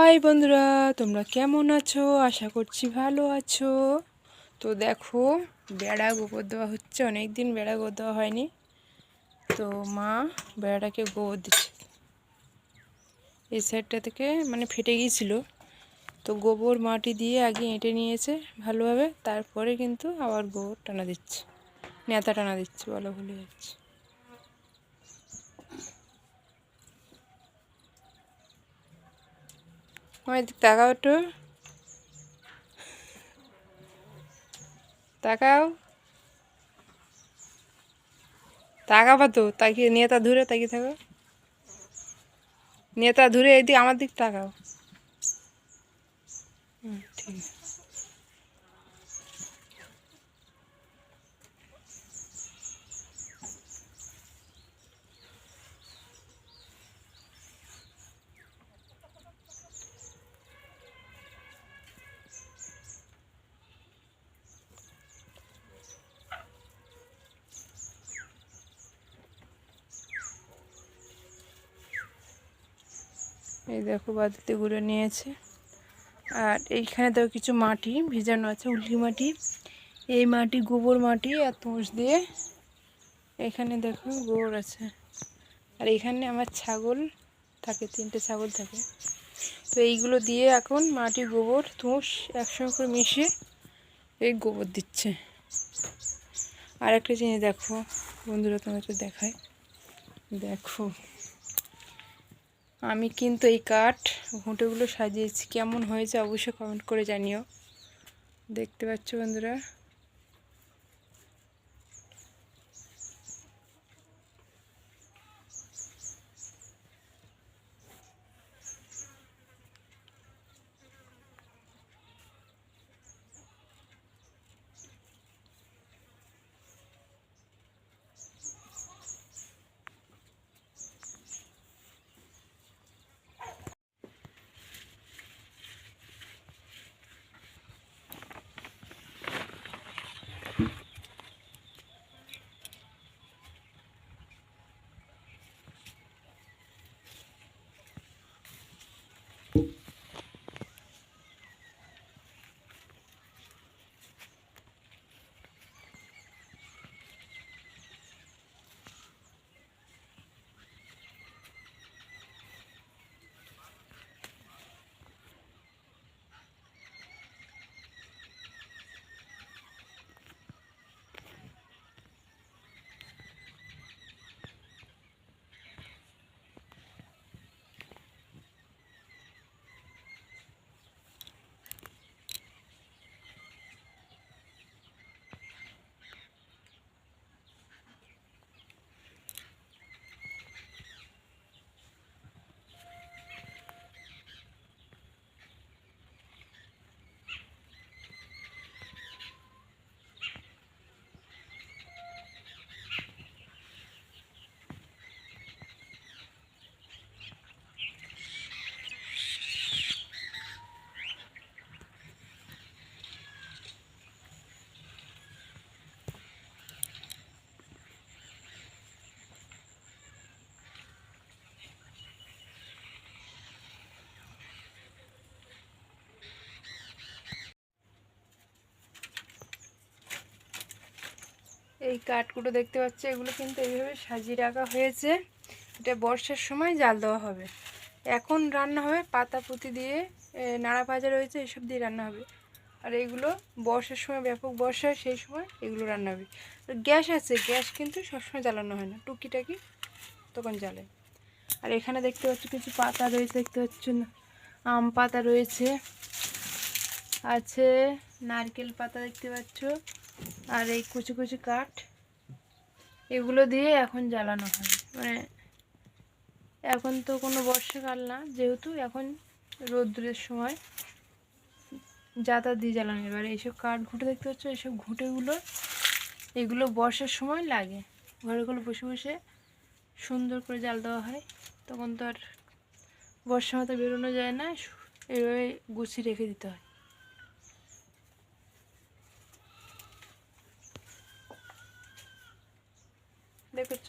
High বন্ধুরা, তোমরা কেমন আছো? আশা করছি ভালো আছো। তো দেখো, বেড়া গোবর দেওয়া হচ্ছে। অনেক দিন বেড়া গোবর দেওয়া হয়নি, তো মা বেড়াটাকে গোবর দিচ্ছে। এই সাইডটা থেকে মানে ফেটে গিয়েছিল, তো গোবর মাটি দিয়ে আগে এঁটে নিয়েছে ভালোভাবে, তারপরে কিন্তু আবার গোবর টানা দিচ্ছে, নেতা টানা দিচ্ছে, বলা ভুলে যাচ্ছে। আমার দিক তাকাও, একটু তাকাও, তাকাবা তো, তাকিয়ে নেতা ধরে তাকিয়ে থাকো, নেতা ধরে এদিকে আমার দিক তাকাও। ঠিক আছে। এই দেখো, বালতিতে গুঁড়ো নিয়েছে। আর এইখানে দেখো কিছু মাটি ভিজানো আছে, উল্টি মাটি। এই মাটি গোবর মাটি আর তুষ দিয়ে এখানে দেখো গোবর আছে। আর এখানে আমার ছাগল থাকে, 3টে ছাগল থাকে। তো এইগুলো দিয়ে এখন মাটি, গোবর, তুষ একসঙ্গে করে মিশিয়ে এই গোবর দিচ্ছে। আর একটা জিনিস দেখো বন্ধুরা, তোমাকে দেখায়, দেখো আমি কিন্তু এই কাঠ ঘুঁটেগুলো সাজিয়েছি। কেমন হয়েছে অবশ্যই কমেন্ট করে জানিও। দেখতে পাচ্ছ বন্ধুরা, এই কাঠগুলো দেখতে পাচ্ছ, এগুলো কিন্তু এইভাবে সাজিয়ে রাখা হয়েছে। এটা বর্ষার সময় জাল দেওয়া হবে। এখন রান্না হবে পাতা পুঁতি দিয়ে, নাড়া ভাজা রয়েছে, এসব দিয়ে রান্না হবে। আর এইগুলো বর্ষার সময়, ব্যাপক বর্ষা, সেই সময় এগুলো রান্না হবে। গ্যাস আছে, গ্যাস কিন্তু সবসময় জ্বালানো হয় না, টুকিটাকি তখন জ্বালে। আর এখানে দেখতে পাচ্ছ কিছু পাতা রয়েছে, দেখতে পাচ্ছ না, আম পাতা রয়েছে, আছে নারকেল পাতা দেখতে পাচ্ছ। আর এই কুচি কুচি কাঠ, এগুলো দিয়ে এখন জ্বালানো হয়। মানে এখন তো কোনো বর্ষাকাল না, যেহেতু এখন রৌদ্রের সময় যাতায়াত দিয়ে জ্বালানো। এবার এইসব কাঠ ঘুঁটে দেখতে পাচ্ছ, এইসব ঘুঁটেগুলো এগুলো বর্ষার সময় লাগে। ঘরেগুলো বসে বসে সুন্দর করে জাল দেওয়া হয়। তখন তো আর বর্ষার মতো বেরোনো যায় না, এইভাবে গুছিয়ে রেখে দিতে হয়। দেখেছ?